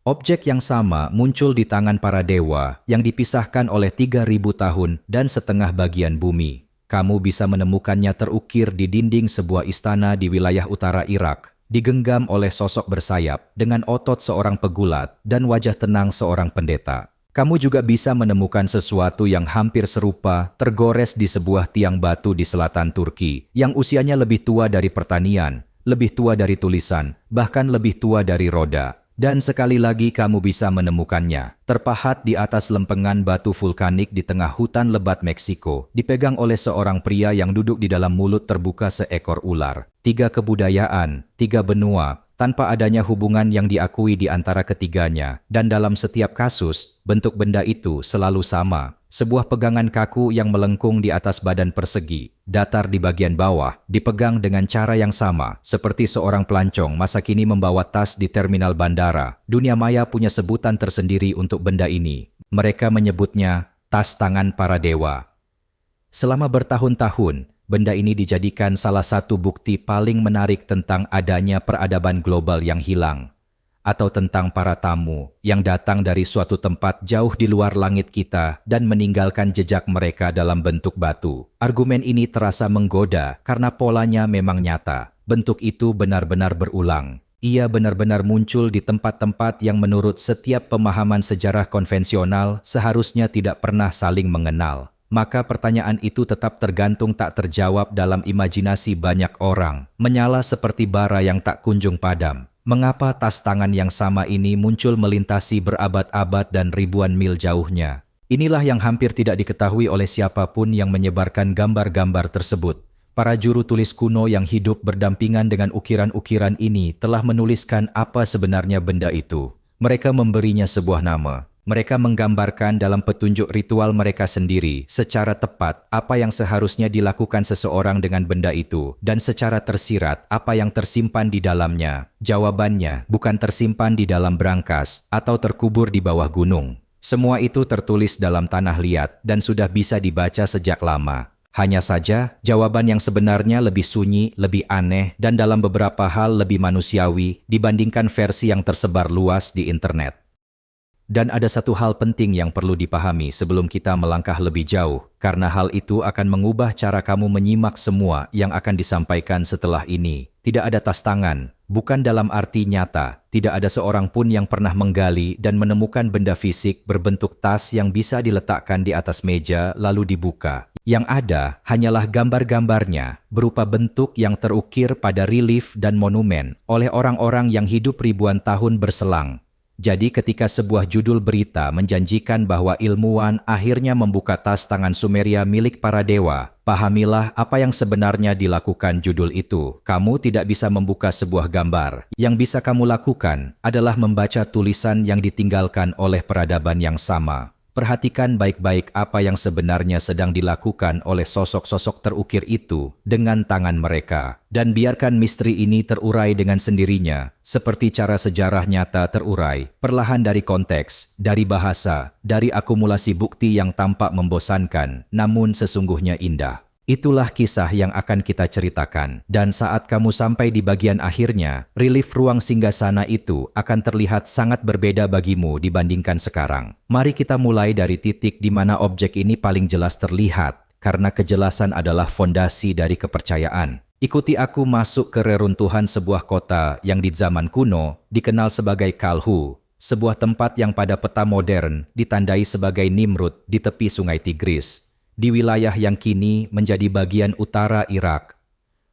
Objek yang sama muncul di tangan para dewa yang dipisahkan oleh 3.000 tahun dan setengah bagian bumi. Kamu bisa menemukannya terukir di dinding sebuah istana di wilayah utara Irak, digenggam oleh sosok bersayap dengan otot seorang pegulat dan wajah tenang seorang pendeta. Kamu juga bisa menemukan sesuatu yang hampir serupa tergores di sebuah tiang batu di selatan Turki yang usianya lebih tua dari pertanian, lebih tua dari tulisan, bahkan lebih tua dari roda. Dan sekali lagi kamu bisa menemukannya, terpahat di atas lempengan batu vulkanik di tengah hutan lebat Meksiko, dipegang oleh seorang pria yang duduk di dalam mulut terbuka seekor ular. 3 kebudayaan, 3 benua, tanpa adanya hubungan yang diakui di antara ketiganya. Dan dalam setiap kasus, bentuk benda itu selalu sama. Sebuah pegangan kaku yang melengkung di atas badan persegi, datar di bagian bawah, dipegang dengan cara yang sama, seperti seorang pelancong masa kini membawa tas di terminal bandara. Dunia maya punya sebutan tersendiri untuk benda ini. Mereka menyebutnya tas tangan para dewa. Selama bertahun-tahun, benda ini dijadikan salah satu bukti paling menarik tentang adanya peradaban global yang hilang, atau tentang para tamu yang datang dari suatu tempat jauh di luar langit kita dan meninggalkan jejak mereka dalam bentuk batu. Argumen ini terasa menggoda karena polanya memang nyata. Bentuk itu benar-benar berulang. Ia benar-benar muncul di tempat-tempat yang menurut setiap pemahaman sejarah konvensional seharusnya tidak pernah saling mengenal. Maka pertanyaan itu tetap tergantung tak terjawab dalam imajinasi banyak orang, menyala seperti bara yang tak kunjung padam. Mengapa tas tangan yang sama ini muncul melintasi berabad-abad dan ribuan mil jauhnya? Inilah yang hampir tidak diketahui oleh siapapun yang menyebarkan gambar-gambar tersebut. Para juru tulis kuno yang hidup berdampingan dengan ukiran-ukiran ini telah menuliskan apa sebenarnya benda itu. Mereka memberinya sebuah nama. Mereka menggambarkan dalam petunjuk ritual mereka sendiri secara tepat apa yang seharusnya dilakukan seseorang dengan benda itu dan secara tersirat apa yang tersimpan di dalamnya. Jawabannya bukan tersimpan di dalam brankas atau terkubur di bawah gunung. Semua itu tertulis dalam tanah liat dan sudah bisa dibaca sejak lama. Hanya saja, jawaban yang sebenarnya lebih sunyi, lebih aneh, dan dalam beberapa hal lebih manusiawi dibandingkan versi yang tersebar luas di internet. Dan ada satu hal penting yang perlu dipahami sebelum kita melangkah lebih jauh, karena hal itu akan mengubah cara kamu menyimak semua yang akan disampaikan setelah ini. Tidak ada tas tangan, bukan dalam arti nyata. Tidak ada seorang pun yang pernah menggali dan menemukan benda fisik berbentuk tas yang bisa diletakkan di atas meja lalu dibuka. Yang ada hanyalah gambar-gambarnya berupa bentuk yang terukir pada relief dan monumen oleh orang-orang yang hidup ribuan tahun berselang. Jadi ketika sebuah judul berita menjanjikan bahwa ilmuwan akhirnya membuka tas tangan Sumeria milik para dewa, pahamilah apa yang sebenarnya dilakukan judul itu. Kamu tidak bisa membuka sebuah gambar. Yang bisa kamu lakukan adalah membaca tulisan yang ditinggalkan oleh peradaban yang sama. Perhatikan baik-baik apa yang sebenarnya sedang dilakukan oleh sosok-sosok terukir itu dengan tangan mereka. Dan biarkan misteri ini terurai dengan sendirinya, seperti cara sejarah nyata terurai, perlahan dari konteks, dari bahasa, dari akumulasi bukti yang tampak membosankan, namun sesungguhnya indah. Itulah kisah yang akan kita ceritakan. Dan saat kamu sampai di bagian akhirnya, relief ruang singgasana itu akan terlihat sangat berbeda bagimu dibandingkan sekarang. Mari kita mulai dari titik di mana objek ini paling jelas terlihat, karena kejelasan adalah fondasi dari kepercayaan. Ikuti aku masuk ke reruntuhan sebuah kota yang di zaman kuno dikenal sebagai Kalhu, sebuah tempat yang pada peta modern ditandai sebagai Nimrud di tepi sungai Tigris, di wilayah yang kini menjadi bagian utara Irak.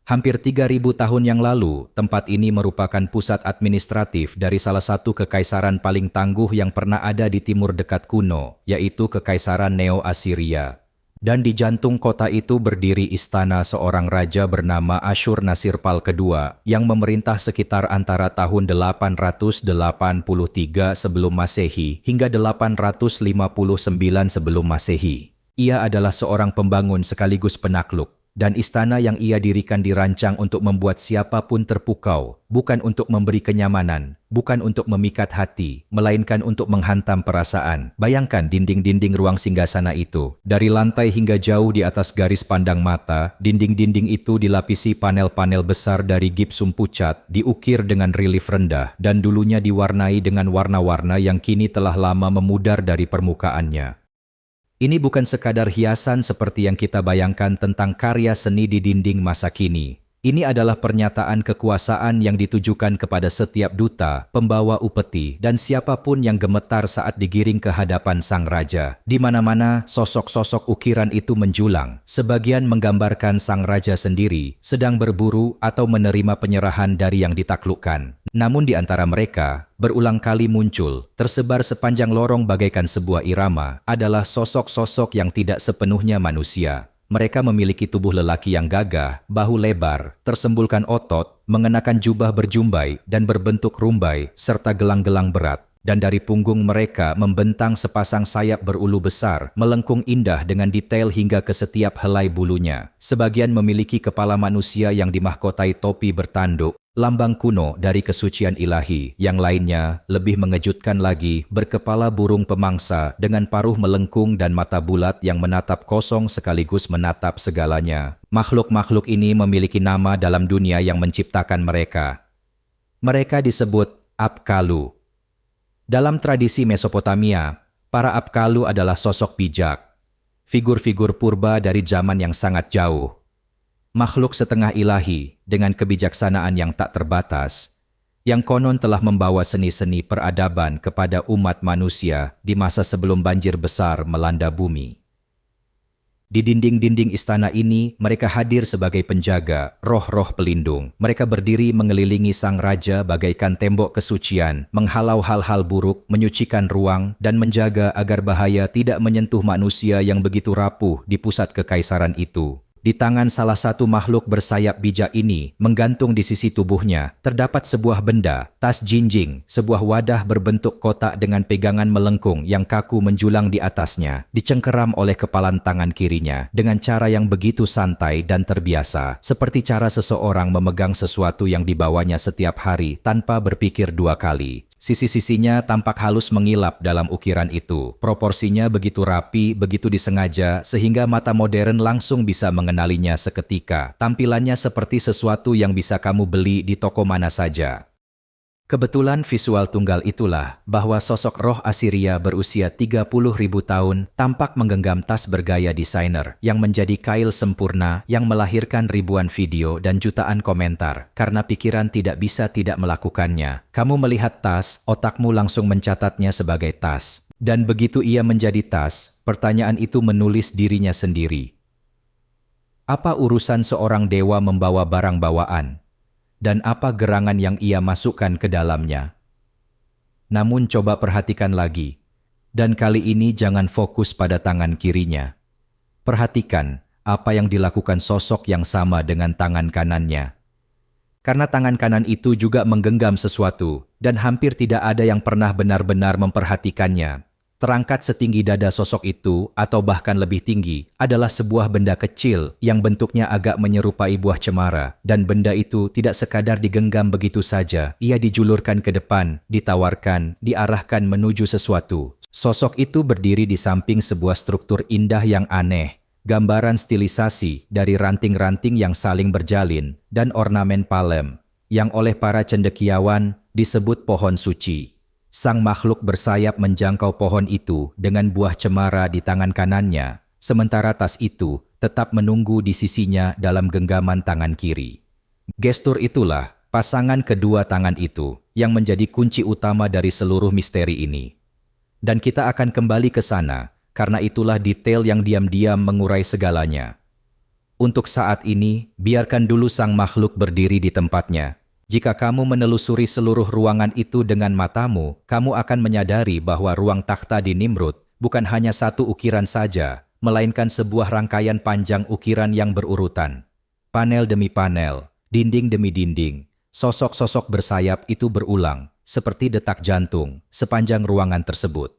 Hampir 3.000 tahun yang lalu, tempat ini merupakan pusat administratif dari salah satu kekaisaran paling tangguh yang pernah ada di timur dekat kuno, yaitu Kekaisaran Neo-Assyria. Dan di jantung kota itu berdiri istana seorang raja bernama Ashurnasirpal II yang memerintah sekitar antara tahun 883 sebelum Masehi hingga 859 sebelum Masehi. Ia adalah seorang pembangun sekaligus penakluk. Dan istana yang ia dirikan dirancang untuk membuat siapapun terpukau, bukan untuk memberi kenyamanan, bukan untuk memikat hati, melainkan untuk menghantam perasaan. Bayangkan dinding-dinding ruang singgasana itu. Dari lantai hingga jauh di atas garis pandang mata, dinding-dinding itu dilapisi panel-panel besar dari gipsum pucat, diukir dengan relief rendah, dan dulunya diwarnai dengan warna-warna yang kini telah lama memudar dari permukaannya. Ini bukan sekadar hiasan seperti yang kita bayangkan tentang karya seni di dinding masa kini. Ini adalah pernyataan kekuasaan yang ditujukan kepada setiap duta, pembawa upeti, dan siapapun yang gemetar saat digiring ke hadapan sang raja. Di mana-mana, sosok-sosok ukiran itu menjulang. Sebagian menggambarkan sang raja sendiri, sedang berburu atau menerima penyerahan dari yang ditaklukkan. Namun di antara mereka, berulang kali muncul, tersebar sepanjang lorong bagaikan sebuah irama, adalah sosok-sosok yang tidak sepenuhnya manusia. Mereka memiliki tubuh lelaki yang gagah, bahu lebar, tersembulkan otot, mengenakan jubah berjumbai dan berbentuk rumbai, serta gelang-gelang berat. Dan dari punggung mereka membentang sepasang sayap berulu besar, melengkung indah dengan detail hingga ke setiap helai bulunya. Sebagian memiliki kepala manusia yang dimahkotai topi bertanduk, lambang kuno dari kesucian ilahi. Yang lainnya, lebih mengejutkan lagi, berkepala burung pemangsa dengan paruh melengkung dan mata bulat yang menatap kosong sekaligus menatap segalanya. Makhluk-makhluk ini memiliki nama dalam dunia yang menciptakan mereka. Mereka disebut Apkallu. Dalam tradisi Mesopotamia, para Apkallu adalah sosok bijak, figur-figur purba dari zaman yang sangat jauh. Makhluk setengah ilahi dengan kebijaksanaan yang tak terbatas, yang konon telah membawa seni-seni peradaban kepada umat manusia di masa sebelum banjir besar melanda bumi. Di dinding-dinding istana ini, mereka hadir sebagai penjaga, roh-roh pelindung. Mereka berdiri mengelilingi sang raja bagaikan tembok kesucian, menghalau hal-hal buruk, menyucikan ruang, dan menjaga agar bahaya tidak menyentuh manusia yang begitu rapuh di pusat kekaisaran itu. Di tangan salah satu makhluk bersayap bijak ini, menggantung di sisi tubuhnya, terdapat sebuah benda, tas jinjing, sebuah wadah berbentuk kotak dengan pegangan melengkung yang kaku menjulang di atasnya, dicengkeram oleh kepalan tangan kirinya, dengan cara yang begitu santai dan terbiasa, seperti cara seseorang memegang sesuatu yang dibawanya setiap hari tanpa berpikir dua kali. Sisi-sisinya tampak halus mengilap dalam ukiran itu. Proporsinya begitu rapi, begitu disengaja, sehingga mata modern langsung bisa mengenalinya seketika. Tampilannya seperti sesuatu yang bisa kamu beli di toko mana saja. Kebetulan visual tunggal itulah bahwa sosok roh Asiria berusia 30.000 tahun tampak menggenggam tas bergaya desainer yang menjadi kail sempurna yang melahirkan ribuan video dan jutaan komentar. Karena pikiran tidak bisa tidak melakukannya. Kamu melihat tas, otakmu langsung mencatatnya sebagai tas. Dan begitu ia menjadi tas, pertanyaan itu menulis dirinya sendiri. Apa urusan seorang dewa membawa barang bawaan? Dan apa gerangan yang ia masukkan ke dalamnya? Namun coba perhatikan lagi. Dan kali ini jangan fokus pada tangan kirinya. Perhatikan apa yang dilakukan sosok yang sama dengan tangan kanannya. Karena tangan kanan itu juga menggenggam sesuatu, dan hampir tidak ada yang pernah benar-benar memperhatikannya. Terangkat setinggi dada sosok itu, atau bahkan lebih tinggi, adalah sebuah benda kecil yang bentuknya agak menyerupai buah cemara. Dan benda itu tidak sekadar digenggam begitu saja, ia dijulurkan ke depan, ditawarkan, diarahkan menuju sesuatu. Sosok itu berdiri di samping sebuah struktur indah yang aneh, gambaran stilisasi dari ranting-ranting yang saling berjalin, dan ornamen palem, yang oleh para cendekiawan disebut pohon suci. Sang makhluk bersayap menjangkau pohon itu dengan buah cemara di tangan kanannya, sementara tas itu tetap menunggu di sisinya dalam genggaman tangan kiri. Gestur itulah, pasangan kedua tangan itu, yang menjadi kunci utama dari seluruh misteri ini. Dan kita akan kembali ke sana, karena itulah detail yang diam-diam mengurai segalanya. Untuk saat ini, biarkan dulu sang makhluk berdiri di tempatnya. Jika kamu menelusuri seluruh ruangan itu dengan matamu, kamu akan menyadari bahwa ruang takhta di Nimrud bukan hanya satu ukiran saja, melainkan sebuah rangkaian panjang ukiran yang berurutan. Panel demi panel, dinding demi dinding, sosok-sosok bersayap itu berulang, seperti detak jantung, sepanjang ruangan tersebut.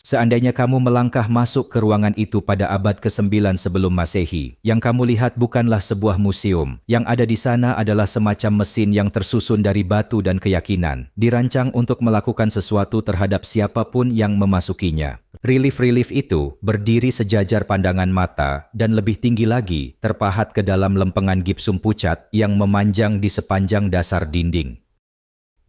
Seandainya kamu melangkah masuk ke ruangan itu pada abad ke-9 sebelum Masehi, yang kamu lihat bukanlah sebuah museum. Yang ada di sana adalah semacam mesin yang tersusun dari batu dan keyakinan, dirancang untuk melakukan sesuatu terhadap siapapun yang memasukinya. Relief-relief itu berdiri sejajar pandangan mata dan lebih tinggi lagi, terpahat ke dalam lempengan gipsum pucat yang memanjang di sepanjang dasar dinding.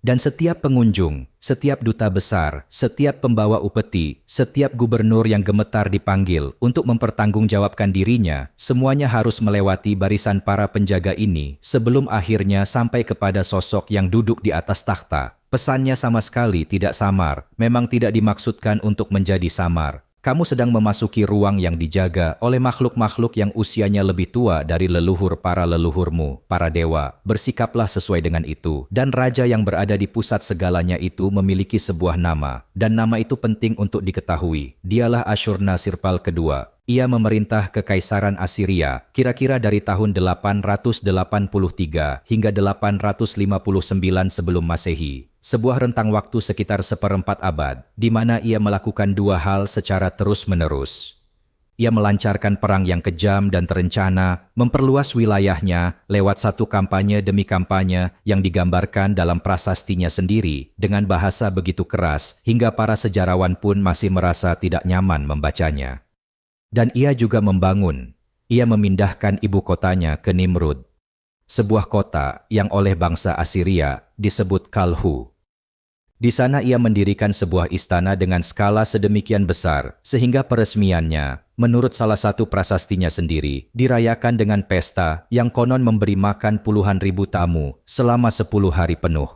Dan setiap pengunjung, setiap duta besar, setiap pembawa upeti, setiap gubernur yang gemetar dipanggil untuk mempertanggungjawabkan dirinya, semuanya harus melewati barisan para penjaga ini sebelum akhirnya sampai kepada sosok yang duduk di atas takhta. Pesannya sama sekali tidak samar, memang tidak dimaksudkan untuk menjadi samar. Kamu sedang memasuki ruang yang dijaga oleh makhluk-makhluk yang usianya lebih tua dari leluhur para leluhurmu, para dewa. Bersikaplah sesuai dengan itu. Dan raja yang berada di pusat segalanya itu memiliki sebuah nama. Dan nama itu penting untuk diketahui. Dialah Asyurnasirpal kedua. Ia memerintah kekaisaran Assyria kira-kira dari tahun 883 hingga 859 sebelum Masehi. Sebuah rentang waktu sekitar seperempat abad, di mana ia melakukan dua hal secara terus-menerus. Ia melancarkan perang yang kejam dan terencana, memperluas wilayahnya lewat satu kampanye demi kampanye yang digambarkan dalam prasastinya sendiri dengan bahasa begitu keras hingga para sejarawan pun masih merasa tidak nyaman membacanya. Dan ia juga ia memindahkan ibu kotanya ke Nimrud, sebuah kota yang oleh bangsa Assyria disebut Kalhu. Di sana ia mendirikan sebuah istana dengan skala sedemikian besar, sehingga peresmiannya, menurut salah satu prasastinya sendiri, dirayakan dengan pesta yang konon memberi makan puluhan ribu tamu selama 10 hari penuh.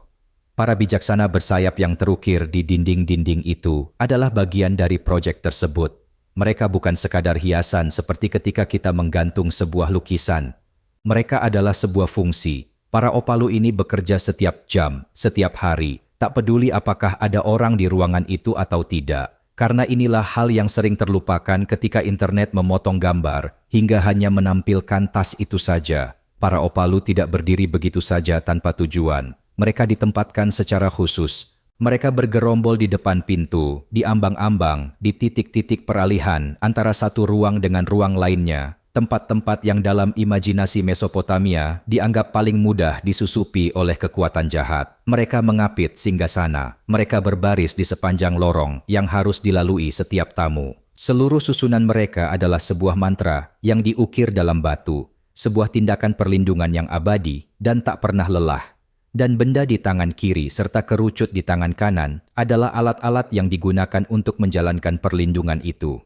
Para bijaksana bersayap yang terukir di dinding-dinding itu adalah bagian dari proyek tersebut. Mereka bukan sekadar hiasan seperti ketika kita menggantung sebuah lukisan. Mereka adalah sebuah fungsi. Para Opalu ini bekerja setiap jam, setiap hari, tak peduli apakah ada orang di ruangan itu atau tidak. Karena inilah hal yang sering terlupakan ketika internet memotong gambar hingga hanya menampilkan tas itu saja. Para Opalu tidak berdiri begitu saja tanpa tujuan. Mereka ditempatkan secara khusus. Mereka bergerombol di depan pintu, di ambang-ambang, di titik-titik peralihan antara satu ruang dengan ruang lainnya. Tempat-tempat yang dalam imajinasi Mesopotamia dianggap paling mudah disusupi oleh kekuatan jahat. Mereka mengapit singgasana. Mereka berbaris di sepanjang lorong yang harus dilalui setiap tamu. Seluruh susunan mereka adalah sebuah mantra yang diukir dalam batu, sebuah tindakan perlindungan yang abadi dan tak pernah lelah. Dan benda di tangan kiri serta kerucut di tangan kanan adalah alat-alat yang digunakan untuk menjalankan perlindungan itu.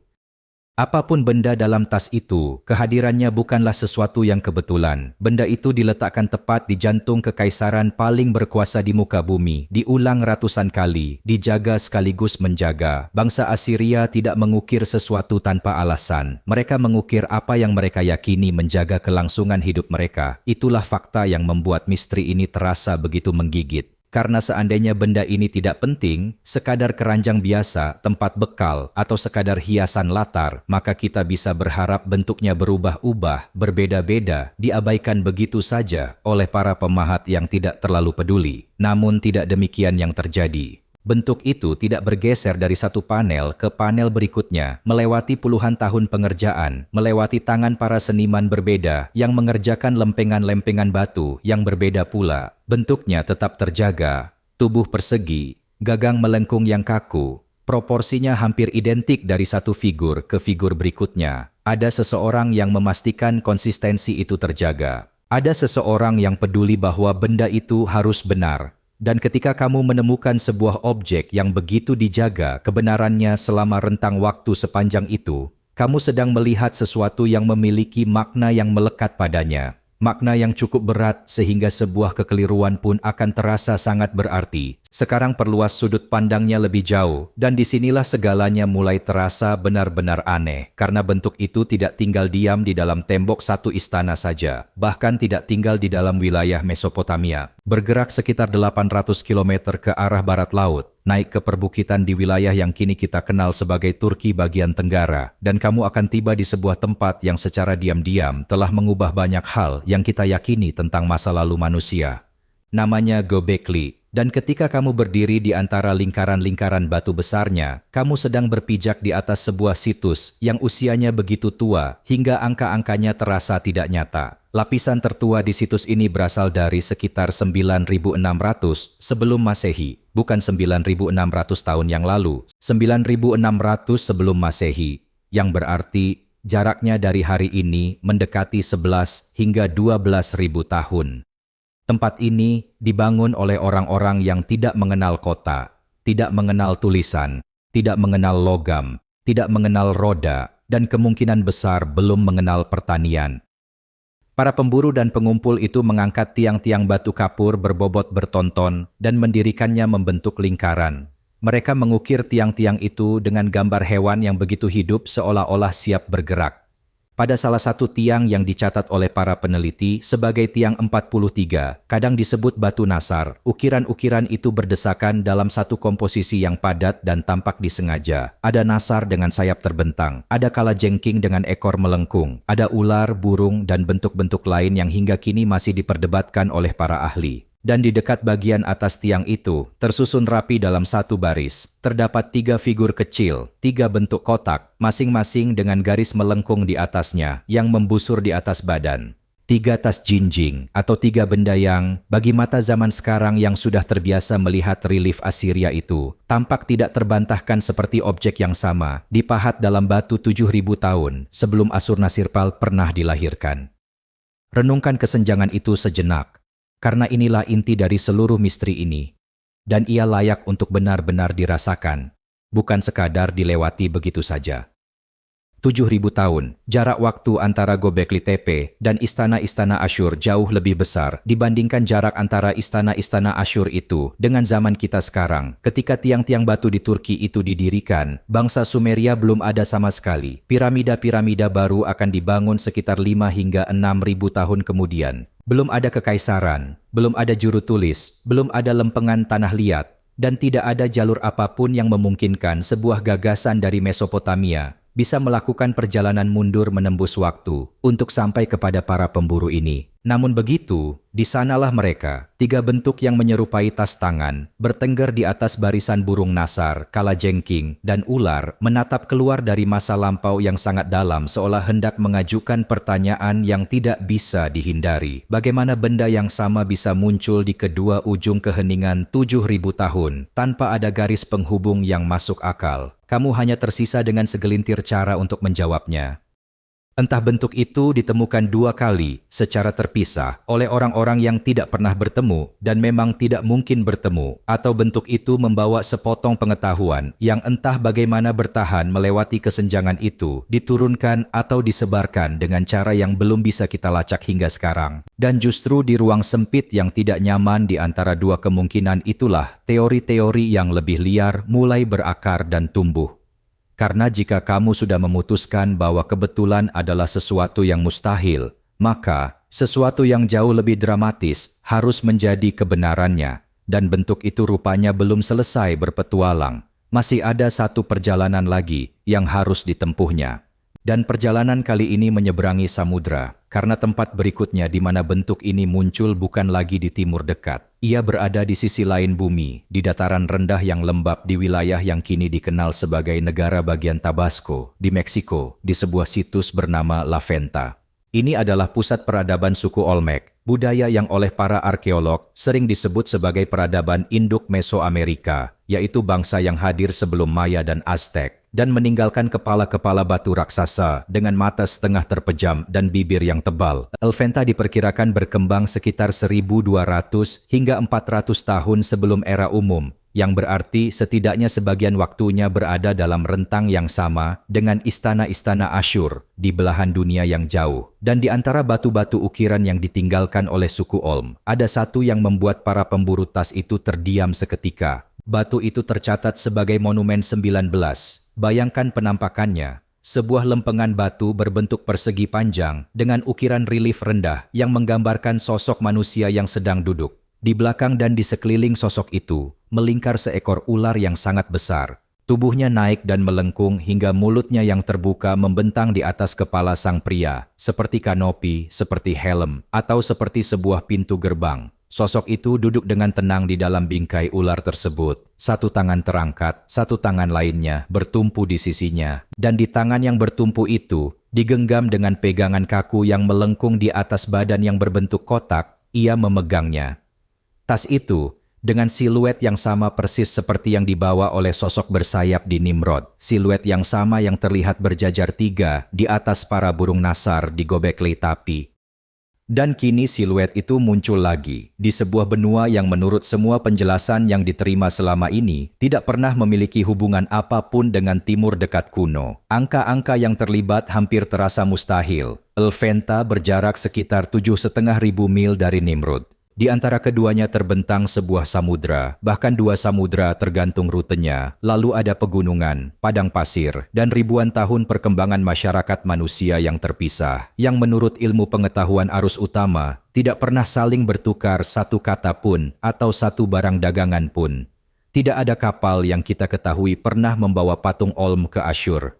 Apapun benda dalam tas itu, kehadirannya bukanlah sesuatu yang kebetulan. Benda itu diletakkan tepat di jantung kekaisaran paling berkuasa di muka bumi, diulang ratusan kali, dijaga sekaligus menjaga. Bangsa Assyria tidak mengukir sesuatu tanpa alasan. Mereka mengukir apa yang mereka yakini menjaga kelangsungan hidup mereka. Itulah fakta yang membuat misteri ini terasa begitu menggigit. Karena seandainya benda ini tidak penting, sekadar keranjang biasa, tempat bekal, atau sekadar hiasan latar, maka kita bisa berharap bentuknya berubah-ubah, berbeda-beda, diabaikan begitu saja oleh para pemahat yang tidak terlalu peduli. Namun tidak demikian yang terjadi. Bentuk itu tidak bergeser dari satu panel ke panel berikutnya, melewati puluhan tahun pengerjaan, melewati tangan para seniman berbeda yang mengerjakan lempengan-lempengan batu yang berbeda pula. Bentuknya tetap terjaga, tubuh persegi, gagang melengkung yang kaku, proporsinya hampir identik dari satu figur ke figur berikutnya. Ada seseorang yang memastikan konsistensi itu terjaga. Ada seseorang yang peduli bahwa benda itu harus benar. Dan ketika kamu menemukan sebuah objek yang begitu dijaga kebenarannya selama rentang waktu sepanjang itu, kamu sedang melihat sesuatu yang memiliki makna yang melekat padanya. Makna yang cukup berat sehingga sebuah kekeliruan pun akan terasa sangat berarti. Sekarang perluas sudut pandangnya lebih jauh, dan disinilah segalanya mulai terasa benar-benar aneh. Karena bentuk itu tidak tinggal diam di dalam tembok satu istana saja, bahkan tidak tinggal di dalam wilayah Mesopotamia. Bergerak sekitar 800 km ke arah barat laut, naik ke perbukitan di wilayah yang kini kita kenal sebagai Turki bagian tenggara, dan kamu akan tiba di sebuah tempat yang secara diam-diam telah mengubah banyak hal yang kita yakini tentang masa lalu manusia. Namanya Göbekli. Dan ketika kamu berdiri di antara lingkaran-lingkaran batu besarnya, kamu sedang berpijak di atas sebuah situs yang usianya begitu tua hingga angka-angkanya terasa tidak nyata. Lapisan tertua di situs ini berasal dari sekitar 9600 sebelum Masehi, bukan 9600 tahun yang lalu, 9600 sebelum Masehi, yang berarti jaraknya dari hari ini mendekati 11 hingga 12.000 tahun. Tempat ini dibangun oleh orang-orang yang tidak mengenal kota, tidak mengenal tulisan, tidak mengenal logam, tidak mengenal roda, dan kemungkinan besar belum mengenal pertanian. Para pemburu dan pengumpul itu mengangkat tiang-tiang batu kapur berbobot bertonton dan mendirikannya membentuk lingkaran. Mereka mengukir tiang-tiang itu dengan gambar hewan yang begitu hidup seolah-olah siap bergerak. Pada salah satu tiang yang dicatat oleh para peneliti sebagai tiang 43, kadang disebut batu nasar, ukiran-ukiran itu berdesakan dalam satu komposisi yang padat dan tampak disengaja. Ada nasar dengan sayap terbentang, ada kalajengking dengan ekor melengkung, ada ular, burung, dan bentuk-bentuk lain yang hingga kini masih diperdebatkan oleh para ahli. Dan di dekat bagian atas tiang itu, tersusun rapi dalam satu baris, terdapat 3 figur kecil, 3 bentuk kotak, masing-masing dengan garis melengkung di atasnya, yang membusur di atas badan. 3 tas jinjing, atau 3 benda yang, bagi mata zaman sekarang yang sudah terbiasa melihat relief Assyria itu, tampak tidak terbantahkan seperti objek yang sama, dipahat dalam batu 7.000 tahun, sebelum Ashurnasirpal pernah dilahirkan. Renungkan kesenjangan itu sejenak. Karena inilah inti dari seluruh misteri ini. Dan ia layak untuk benar-benar dirasakan, bukan sekadar dilewati begitu saja. 7.000 tahun, jarak waktu antara Göbekli Tepe dan istana-istana Asyur jauh lebih besar dibandingkan jarak antara istana-istana Asyur itu dengan zaman kita sekarang. Ketika tiang-tiang batu di Turki itu didirikan, bangsa Sumeria belum ada sama sekali. Piramida-piramida baru akan dibangun sekitar 5 hingga 6.000 tahun kemudian. Belum ada kekaisaran, belum ada juru tulis, belum ada lempengan tanah liat, dan tidak ada jalur apapun yang memungkinkan sebuah gagasan dari Mesopotamia bisa melakukan perjalanan mundur menembus waktu untuk sampai kepada para pemburu ini. Namun begitu, di sanalah mereka, 3 bentuk yang menyerupai tas tangan, bertengger di atas barisan burung nasar, kalajengking, dan ular, menatap keluar dari masa lampau yang sangat dalam seolah hendak mengajukan pertanyaan yang tidak bisa dihindari. Bagaimana benda yang sama bisa muncul di kedua ujung keheningan 7.000 tahun, tanpa ada garis penghubung yang masuk akal? Kamu hanya tersisa dengan segelintir cara untuk menjawabnya. Entah bentuk itu ditemukan 2 kali secara terpisah oleh orang-orang yang tidak pernah bertemu dan memang tidak mungkin bertemu, atau bentuk itu membawa sepotong pengetahuan yang entah bagaimana bertahan melewati kesenjangan itu, diturunkan atau disebarkan dengan cara yang belum bisa kita lacak hingga sekarang. Dan justru di ruang sempit yang tidak nyaman di antara 2 kemungkinan itulah teori-teori yang lebih liar mulai berakar dan tumbuh. Karena jika kamu sudah memutuskan bahwa kebetulan adalah sesuatu yang mustahil, maka sesuatu yang jauh lebih dramatis harus menjadi kebenarannya. Dan bentuk itu rupanya belum selesai berpetualang. Masih ada satu perjalanan lagi yang harus ditempuhnya. Dan perjalanan kali ini menyeberangi samudra, karena tempat berikutnya di mana bentuk ini muncul bukan lagi di timur dekat. Ia berada di sisi lain bumi, di dataran rendah yang lembab di wilayah yang kini dikenal sebagai negara bagian Tabasco, di Meksiko, di sebuah situs bernama La Venta. Ini adalah pusat peradaban suku Olmec, budaya yang oleh para arkeolog sering disebut sebagai peradaban induk Mesoamerika, yaitu bangsa yang hadir sebelum Maya dan Aztec, dan meninggalkan kepala-kepala batu raksasa dengan mata setengah terpejam dan bibir yang tebal. La Venta diperkirakan berkembang sekitar 1.200 hingga 400 tahun sebelum era umum, yang berarti setidaknya sebagian waktunya berada dalam rentang yang sama dengan istana-istana Asyur di belahan dunia yang jauh. Dan di antara batu-batu ukiran yang ditinggalkan oleh suku Olm, ada satu yang membuat para pemburu tas itu terdiam seketika. Batu itu tercatat sebagai monumen 19. Bayangkan penampakannya, sebuah lempengan batu berbentuk persegi panjang dengan ukiran relief rendah yang menggambarkan sosok manusia yang sedang duduk. Di belakang dan di sekeliling sosok itu, melingkar seekor ular yang sangat besar. Tubuhnya naik dan melengkung hingga mulutnya yang terbuka membentang di atas kepala sang pria, seperti kanopi, seperti helm, atau seperti sebuah pintu gerbang. Sosok itu duduk dengan tenang di dalam bingkai ular tersebut. Satu tangan terangkat, satu tangan lainnya bertumpu di sisinya. Dan di tangan yang bertumpu itu, digenggam dengan pegangan kaku yang melengkung di atas badan yang berbentuk kotak, ia memegangnya. Tas itu, dengan siluet yang sama persis seperti yang dibawa oleh sosok bersayap di Nimrod. Siluet yang sama yang terlihat berjajar 3 di atas para burung nasar di Gobekli Tepe. Dan kini siluet itu muncul lagi di sebuah benua yang menurut semua penjelasan yang diterima selama ini tidak pernah memiliki hubungan apapun dengan Timur Dekat kuno. Angka-angka yang terlibat hampir terasa mustahil. Elventa berjarak sekitar 7.500 mil dari Nimrod. Di antara keduanya terbentang sebuah samudra, bahkan 2 samudra tergantung rutenya. Lalu ada pegunungan, padang pasir, dan ribuan tahun perkembangan masyarakat manusia yang terpisah, yang menurut ilmu pengetahuan arus utama, tidak pernah saling bertukar satu kata pun atau satu barang dagangan pun. Tidak ada kapal yang kita ketahui pernah membawa patung Olm ke Asyur.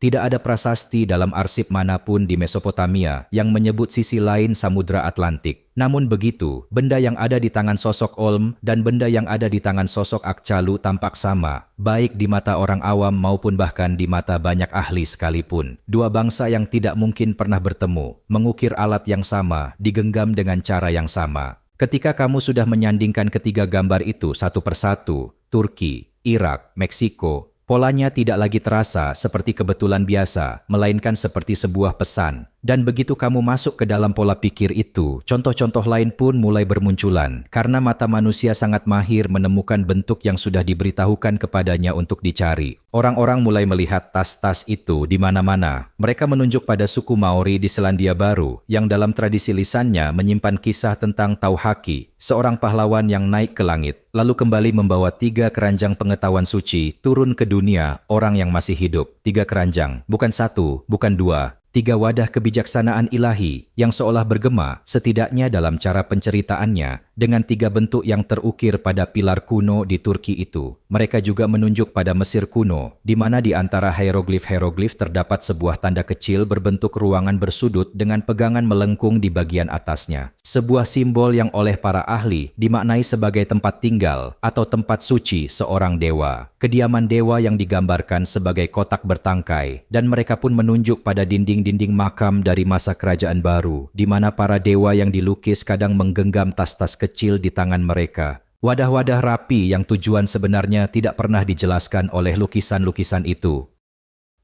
Tidak ada prasasti dalam arsip manapun di Mesopotamia yang menyebut sisi lain Samudra Atlantik. Namun begitu, benda yang ada di tangan sosok Olm dan benda yang ada di tangan sosok Akçalu tampak sama, baik di mata orang awam maupun bahkan di mata banyak ahli sekalipun. Dua bangsa yang tidak mungkin pernah bertemu, mengukir alat yang sama, digenggam dengan cara yang sama. Ketika kamu sudah menyandingkan ketiga gambar itu satu persatu, Turki, Irak, Meksiko, polanya tidak lagi terasa seperti kebetulan biasa, melainkan seperti sebuah pesan. Dan begitu kamu masuk ke dalam pola pikir itu, contoh-contoh lain pun mulai bermunculan, karena mata manusia sangat mahir menemukan bentuk yang sudah diberitahukan kepadanya untuk dicari. Orang-orang mulai melihat tas-tas itu di mana-mana. Mereka menunjuk pada suku Maori di Selandia Baru, yang dalam tradisi lisannya menyimpan kisah tentang Tauhaki, seorang pahlawan yang naik ke langit, lalu kembali membawa 3 keranjang pengetahuan suci turun ke dunia orang yang masih hidup. 3 keranjang, bukan 1, bukan 2. 3 wadah kebijaksanaan ilahi yang seolah bergema setidaknya dalam cara penceritaannya dengan 3 bentuk yang terukir pada pilar kuno di Turki itu. Mereka juga menunjuk pada Mesir kuno, di mana di antara hieroglif-hieroglif terdapat sebuah tanda kecil berbentuk ruangan bersudut dengan pegangan melengkung di bagian atasnya. Sebuah simbol yang oleh para ahli dimaknai sebagai tempat tinggal atau tempat suci seorang dewa. Kediaman dewa yang digambarkan sebagai kotak bertangkai, dan mereka pun menunjuk pada dinding-dinding makam dari masa kerajaan baru, di mana para dewa yang dilukis kadang menggenggam tas-tas kecil di tangan mereka. Wadah-wadah rapi yang tujuan sebenarnya tidak pernah dijelaskan oleh lukisan-lukisan itu.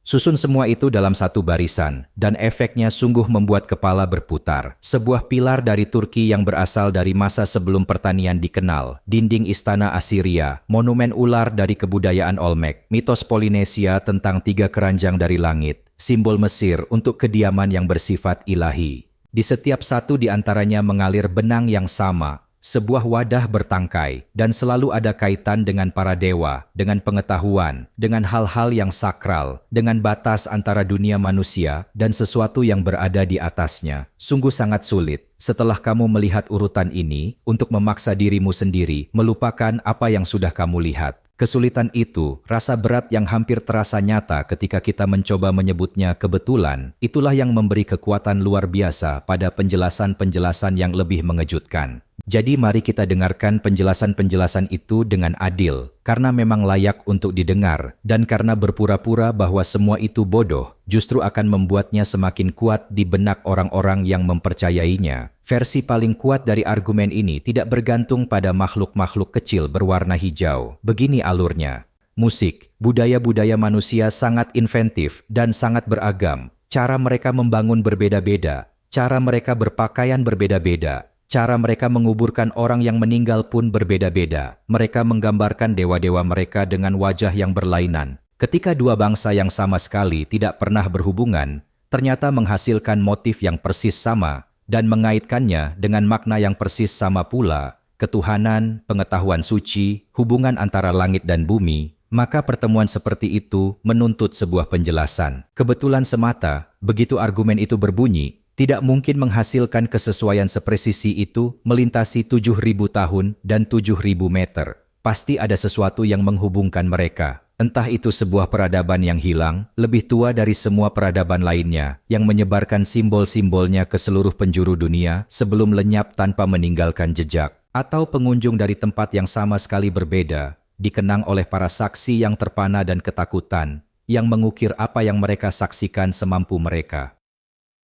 Susun semua itu dalam satu barisan, dan efeknya sungguh membuat kepala berputar. Sebuah pilar dari Turki yang berasal dari masa sebelum pertanian dikenal, dinding istana Assyria, monumen ular dari kebudayaan Olmec, mitos Polinesia tentang 3 keranjang dari langit, simbol Mesir untuk kediaman yang bersifat ilahi. Di setiap satu di antaranya mengalir benang yang sama, sebuah wadah bertangkai, dan selalu ada kaitan dengan para dewa, dengan pengetahuan, dengan hal-hal yang sakral, dengan batas antara dunia manusia dan sesuatu yang berada di atasnya. Sungguh sangat sulit, setelah kamu melihat urutan ini, untuk memaksa dirimu sendiri melupakan apa yang sudah kamu lihat. Kesulitan itu, rasa berat yang hampir terasa nyata ketika kita mencoba menyebutnya kebetulan, itulah yang memberi kekuatan luar biasa pada penjelasan-penjelasan yang lebih mengejutkan. Jadi mari kita dengarkan penjelasan-penjelasan itu dengan adil, karena memang layak untuk didengar, dan karena berpura-pura bahwa semua itu bodoh, justru akan membuatnya semakin kuat di benak orang-orang yang mempercayainya. Versi paling kuat dari argumen ini tidak bergantung pada makhluk-makhluk kecil berwarna hijau. Begini alurnya. Musik, budaya-budaya manusia sangat inventif dan sangat beragam. Cara mereka membangun berbeda-beda, cara mereka berpakaian berbeda-beda. Cara mereka menguburkan orang yang meninggal pun berbeda-beda. Mereka menggambarkan dewa-dewa mereka dengan wajah yang berlainan. Ketika dua bangsa yang sama sekali tidak pernah berhubungan, ternyata menghasilkan motif yang persis sama dan mengaitkannya dengan makna yang persis sama pula, ketuhanan, pengetahuan suci, hubungan antara langit dan bumi, maka pertemuan seperti itu menuntut sebuah penjelasan. Kebetulan semata, begitu argumen itu berbunyi, tidak mungkin menghasilkan kesesuaian sepresisi itu melintasi 7.000 tahun dan 7.000 meter. Pasti ada sesuatu yang menghubungkan mereka. Entah itu sebuah peradaban yang hilang, lebih tua dari semua peradaban lainnya, yang menyebarkan simbol-simbolnya ke seluruh penjuru dunia sebelum lenyap tanpa meninggalkan jejak. atau pengunjung dari tempat yang sama sekali berbeda, dikenang oleh para saksi yang terpana dan ketakutan, yang mengukir apa yang mereka saksikan semampu mereka.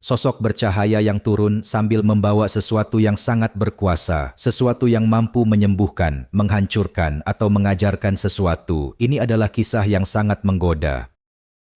Sosok bercahaya yang turun sambil membawa sesuatu yang sangat berkuasa, sesuatu yang mampu menyembuhkan, menghancurkan, atau mengajarkan sesuatu. Ini adalah kisah yang sangat menggoda.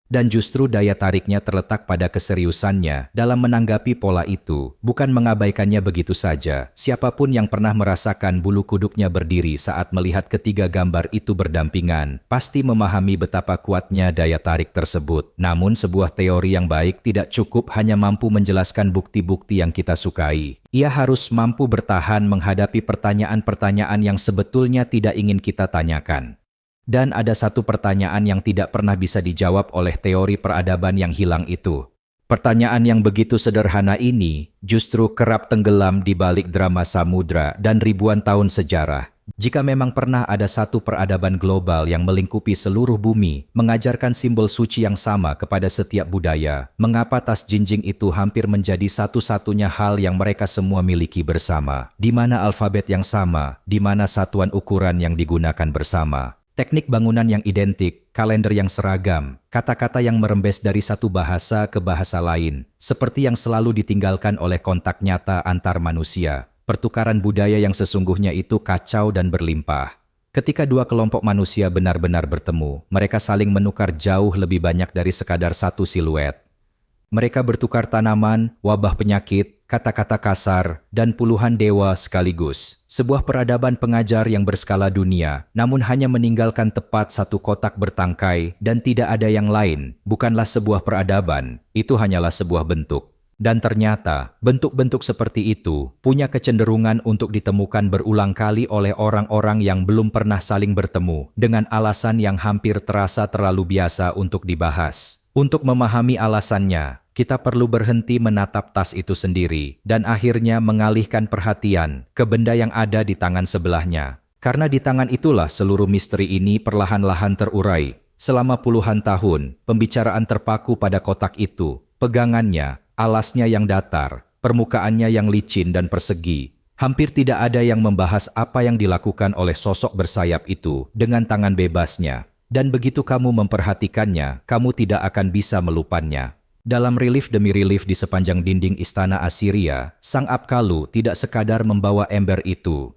Dan justru daya tariknya terletak pada keseriusannya dalam menanggapi pola itu, bukan mengabaikannya begitu saja. Siapapun yang pernah merasakan bulu kuduknya berdiri saat melihat ketiga gambar itu berdampingan, pasti memahami betapa kuatnya daya tarik tersebut. Namun sebuah teori yang baik tidak cukup hanya mampu menjelaskan bukti-bukti yang kita sukai. Ia harus mampu bertahan menghadapi pertanyaan-pertanyaan yang sebetulnya tidak ingin kita tanyakan. Dan ada satu pertanyaan yang tidak pernah bisa dijawab oleh teori peradaban yang hilang itu. Pertanyaan yang begitu sederhana ini justru kerap tenggelam di balik drama samudra dan ribuan tahun sejarah. Jika memang pernah ada satu peradaban global yang melingkupi seluruh bumi, mengajarkan simbol suci yang sama kepada setiap budaya, mengapa tas jinjing itu hampir menjadi satu-satunya hal yang mereka semua miliki bersama? Di mana alfabet yang sama? Di mana satuan ukuran yang digunakan bersama? Teknik bangunan yang identik, kalender yang seragam, kata-kata yang merembes dari satu bahasa ke bahasa lain, seperti yang selalu ditinggalkan oleh kontak nyata antar manusia. Pertukaran budaya yang sesungguhnya itu kacau dan berlimpah. Ketika dua kelompok manusia benar-benar bertemu, mereka saling menukar jauh lebih banyak dari sekadar satu siluet. Mereka bertukar tanaman, wabah penyakit, kata-kata kasar, dan puluhan dewa sekaligus. Sebuah peradaban pengajar yang berskala dunia, namun hanya meninggalkan tepat satu kotak bertangkai dan tidak ada yang lain, bukanlah sebuah peradaban, itu hanyalah sebuah bentuk. Dan ternyata, bentuk-bentuk seperti itu punya kecenderungan untuk ditemukan berulang kali oleh orang-orang yang belum pernah saling bertemu, dengan alasan yang hampir terasa terlalu biasa untuk dibahas. Untuk memahami alasannya, kita perlu berhenti menatap tas itu sendiri dan akhirnya mengalihkan perhatian ke benda yang ada di tangan sebelahnya. Karena di tangan itulah seluruh misteri ini perlahan-lahan terurai. Selama puluhan tahun, pembicaraan terpaku pada kotak itu, pegangannya, alasnya yang datar, permukaannya yang licin dan persegi. Hampir tidak ada yang membahas apa yang dilakukan oleh sosok bersayap itu dengan tangan bebasnya. Dan begitu kamu memperhatikannya, kamu tidak akan bisa melupakannya. Dalam relief demi relief di sepanjang dinding istana Asiria, sang Apkallu tidak sekadar membawa ember itu.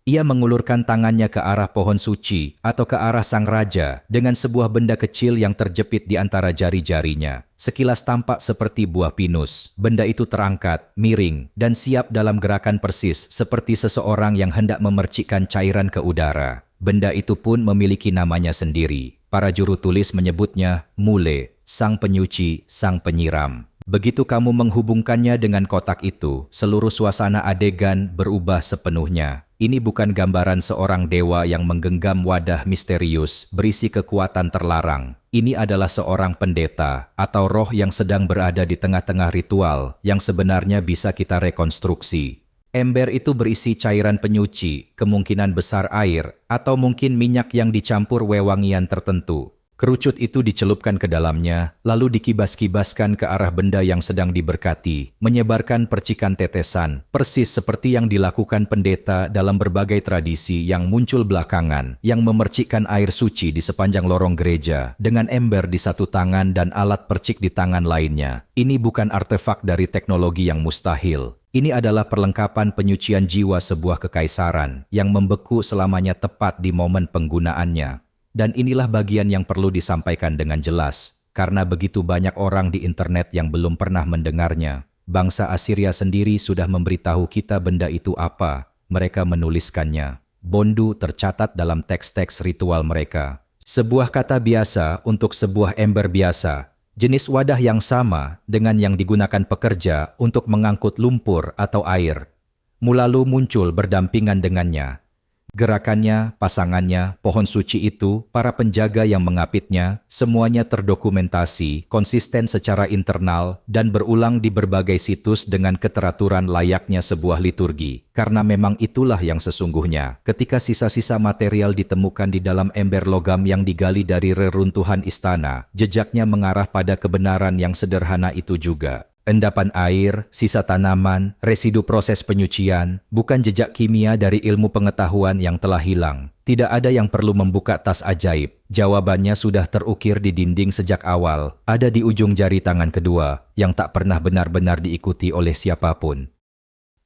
Ia mengulurkan tangannya ke arah pohon suci atau ke arah sang raja dengan sebuah benda kecil yang terjepit di antara jari-jarinya. Sekilas tampak seperti buah pinus. Benda itu terangkat, miring, dan siap dalam gerakan persis seperti seseorang yang hendak memercikkan cairan ke udara. Benda itu pun memiliki namanya sendiri. Para juru tulis menyebutnya Mule, sang penyuci, sang penyiram. Begitu kamu menghubungkannya dengan kotak itu, seluruh suasana adegan berubah sepenuhnya. Ini bukan gambaran seorang dewa yang menggenggam wadah misterius berisi kekuatan terlarang. Ini adalah seorang pendeta atau roh yang sedang berada di tengah-tengah ritual yang sebenarnya bisa kita rekonstruksi. Ember itu berisi cairan penyuci, kemungkinan besar air, atau mungkin minyak yang dicampur wewangian tertentu. Kerucut itu dicelupkan ke dalamnya, lalu dikibas-kibaskan ke arah benda yang sedang diberkati, menyebarkan percikan tetesan, persis seperti yang dilakukan pendeta dalam berbagai tradisi yang muncul belakangan, yang memercikkan air suci di sepanjang lorong gereja, dengan ember di satu tangan dan alat percik di tangan lainnya. Ini bukan artefak dari teknologi yang mustahil. Ini adalah perlengkapan penyucian jiwa sebuah kekaisaran yang membeku selamanya tepat di momen penggunaannya. Dan inilah bagian yang perlu disampaikan dengan jelas, karena begitu banyak orang di internet yang belum pernah mendengarnya. Bangsa Asiria sendiri sudah memberitahu kita benda itu apa. Mereka menuliskannya. Bondu tercatat dalam teks-teks ritual mereka. Sebuah kata biasa untuk sebuah ember biasa. Jenis wadah yang sama dengan yang digunakan pekerja untuk mengangkut lumpur atau air. Mulalu muncul berdampingan dengannya. Gerakannya, pasangannya, pohon suci itu, para penjaga yang mengapitnya, semuanya terdokumentasi, konsisten secara internal, dan berulang di berbagai situs dengan keteraturan layaknya sebuah liturgi. Karena memang itulah yang sesungguhnya. Ketika sisa-sisa material ditemukan di dalam ember logam yang digali dari reruntuhan istana, jejaknya mengarah pada kebenaran yang sederhana itu juga. endapan air, sisa tanaman, residu proses penyucian, bukan jejak kimia dari ilmu pengetahuan yang telah hilang. Tidak ada yang perlu membuka tas ajaib. Jawabannya sudah terukir di dinding sejak awal, ada di ujung jari tangan kedua, yang tak pernah benar-benar diikuti oleh siapapun.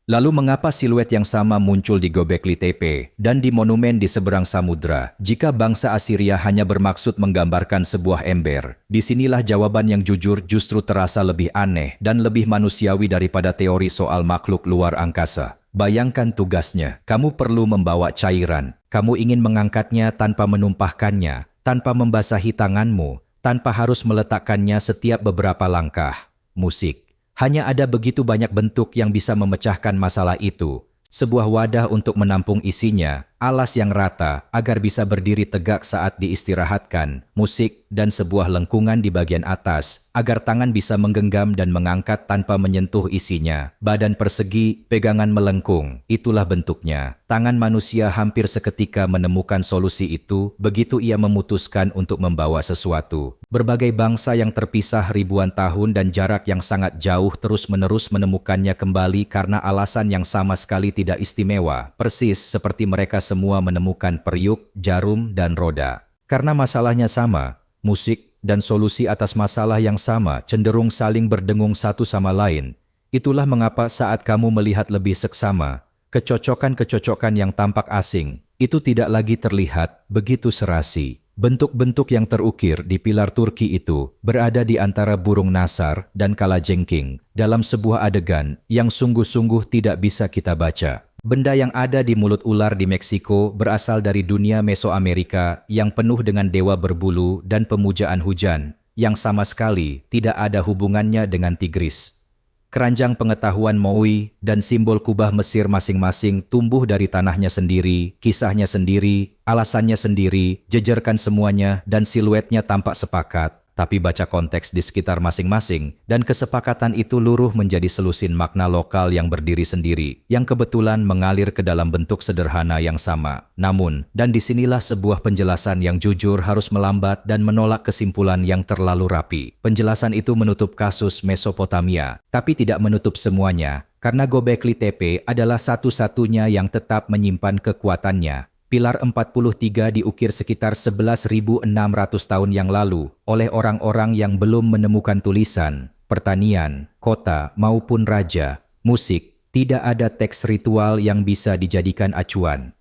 Lalu mengapa siluet yang sama muncul di Gobekli Tepe dan di monumen di seberang samudra jika bangsa Assyria hanya bermaksud menggambarkan sebuah ember? Disinilah jawaban yang jujur justru terasa lebih aneh dan lebih manusiawi daripada teori soal makhluk luar angkasa. Bayangkan tugasnya, kamu perlu membawa cairan, kamu ingin mengangkatnya tanpa menumpahkannya, tanpa membasahi tanganmu, tanpa harus meletakkannya setiap beberapa langkah. Musik. Hanya ada begitu banyak bentuk yang bisa memecahkan masalah itu. Sebuah wadah untuk menampung isinya, alas yang rata agar bisa berdiri tegak saat diistirahatkan, musik, dan sebuah lengkungan di bagian atas agar tangan bisa menggenggam dan mengangkat tanpa menyentuh isinya. Badan persegi, pegangan melengkung, itulah bentuknya. Tangan manusia hampir seketika menemukan solusi itu begitu ia memutuskan untuk membawa sesuatu. Berbagai bangsa yang terpisah ribuan tahun dan jarak yang sangat jauh terus-menerus menemukannya kembali karena alasan yang sama sekali tidak istimewa, persis seperti mereka semua menemukan periuk, jarum, dan roda. Karena masalahnya sama, musik dan solusi atas masalah yang sama cenderung saling berdengung satu sama lain. Itulah mengapa saat kamu melihat lebih seksama, kecocokan-kecocokan yang tampak asing, itu tidak lagi terlihat begitu serasi. Bentuk-bentuk yang terukir di pilar Turki itu berada di antara burung nasar dan kalajengking dalam sebuah adegan yang sungguh-sungguh tidak bisa kita baca. Benda yang ada di mulut ular di Meksiko berasal dari dunia Mesoamerika yang penuh dengan dewa berbulu dan pemujaan hujan, yang sama sekali tidak ada hubungannya dengan Tigris. Keranjang pengetahuan Maui dan simbol kubah Mesir masing-masing tumbuh dari tanahnya sendiri, kisahnya sendiri, alasannya sendiri, jejerkan semuanya dan siluetnya tampak sepakat. Tapi baca konteks di sekitar masing-masing, dan kesepakatan itu luruh menjadi selusin makna lokal yang berdiri sendiri, yang kebetulan mengalir ke dalam bentuk sederhana yang sama. Namun, dan disinilah sebuah penjelasan yang jujur harus melambat dan menolak kesimpulan yang terlalu rapi. Penjelasan itu menutup kasus Mesopotamia, tapi tidak menutup semuanya, karena Gobekli Tepe adalah satu-satunya yang tetap menyimpan kekuatannya. Pilar 43 diukir sekitar 11.600 tahun yang lalu oleh orang-orang yang belum menemukan tulisan, pertanian, kota maupun raja, musik, tidak ada teks ritual yang bisa dijadikan acuan.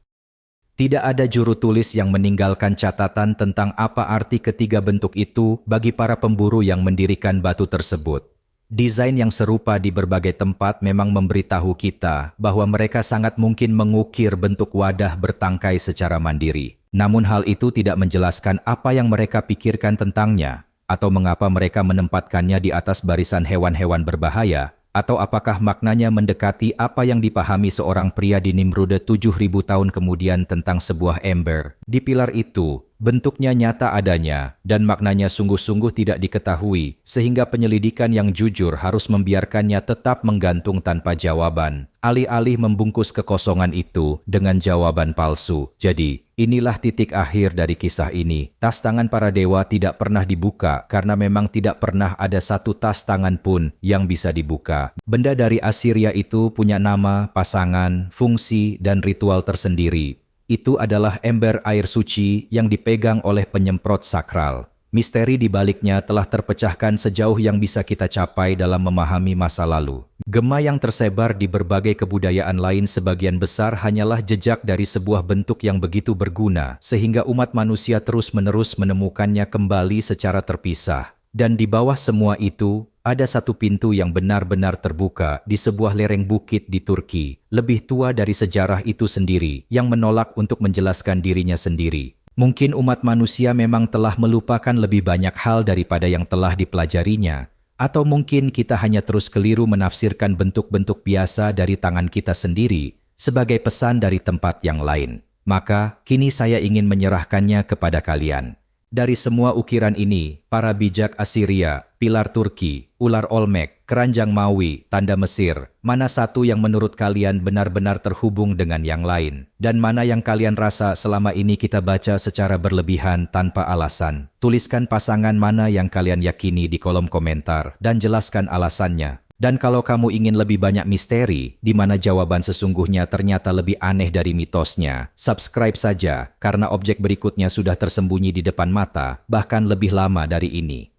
Tidak ada juru tulis yang meninggalkan catatan tentang apa arti ketiga bentuk itu bagi para pemburu yang mendirikan batu tersebut. Desain yang serupa di berbagai tempat memang memberitahu kita bahwa mereka sangat mungkin mengukir bentuk wadah bertangkai secara mandiri. Namun hal itu tidak menjelaskan apa yang mereka pikirkan tentangnya, atau mengapa mereka menempatkannya di atas barisan hewan-hewan berbahaya, atau apakah maknanya mendekati apa yang dipahami seorang pria di Nimrud 7.000 tahun kemudian tentang sebuah ember. Di pilar itu, bentuknya nyata adanya, dan maknanya sungguh-sungguh tidak diketahui, sehingga penyelidikan yang jujur harus membiarkannya tetap menggantung tanpa jawaban, alih-alih membungkus kekosongan itu dengan jawaban palsu. Jadi, inilah titik akhir dari kisah ini. Tas tangan para dewa tidak pernah dibuka, karena memang tidak pernah ada satu tas tangan pun yang bisa dibuka. Benda dari Assyria itu punya nama, pasangan, fungsi, dan ritual tersendiri. Itu adalah ember air suci yang dipegang oleh penyemprot sakral. Misteri di baliknya telah terpecahkan sejauh yang bisa kita capai dalam memahami masa lalu. Gema yang tersebar di berbagai kebudayaan lain sebagian besar hanyalah jejak dari sebuah bentuk yang begitu berguna, sehingga umat manusia terus-menerus menemukannya kembali secara terpisah. Dan di bawah semua itu, ada satu pintu yang benar-benar terbuka di sebuah lereng bukit di Turki, lebih tua dari sejarah itu sendiri, yang menolak untuk menjelaskan dirinya sendiri. Mungkin umat manusia memang telah melupakan lebih banyak hal daripada yang telah dipelajarinya, atau mungkin kita hanya terus keliru menafsirkan bentuk-bentuk biasa dari tangan kita sendiri sebagai pesan dari tempat yang lain. Maka, kini saya ingin menyerahkannya kepada kalian. Dari semua ukiran ini, para bijak Assyria, pilar Turki, ular Olmec, keranjang Maui, tanda Mesir, mana satu yang menurut kalian benar-benar terhubung dengan yang lain? Dan mana yang kalian rasa selama ini kita baca secara berlebihan tanpa alasan? Tuliskan pasangan mana yang kalian yakini di kolom komentar dan jelaskan alasannya. Dan kalau kamu ingin lebih banyak misteri, di mana jawaban sesungguhnya ternyata lebih aneh dari mitosnya, subscribe saja, karena objek berikutnya sudah tersembunyi di depan mata, bahkan lebih lama dari ini.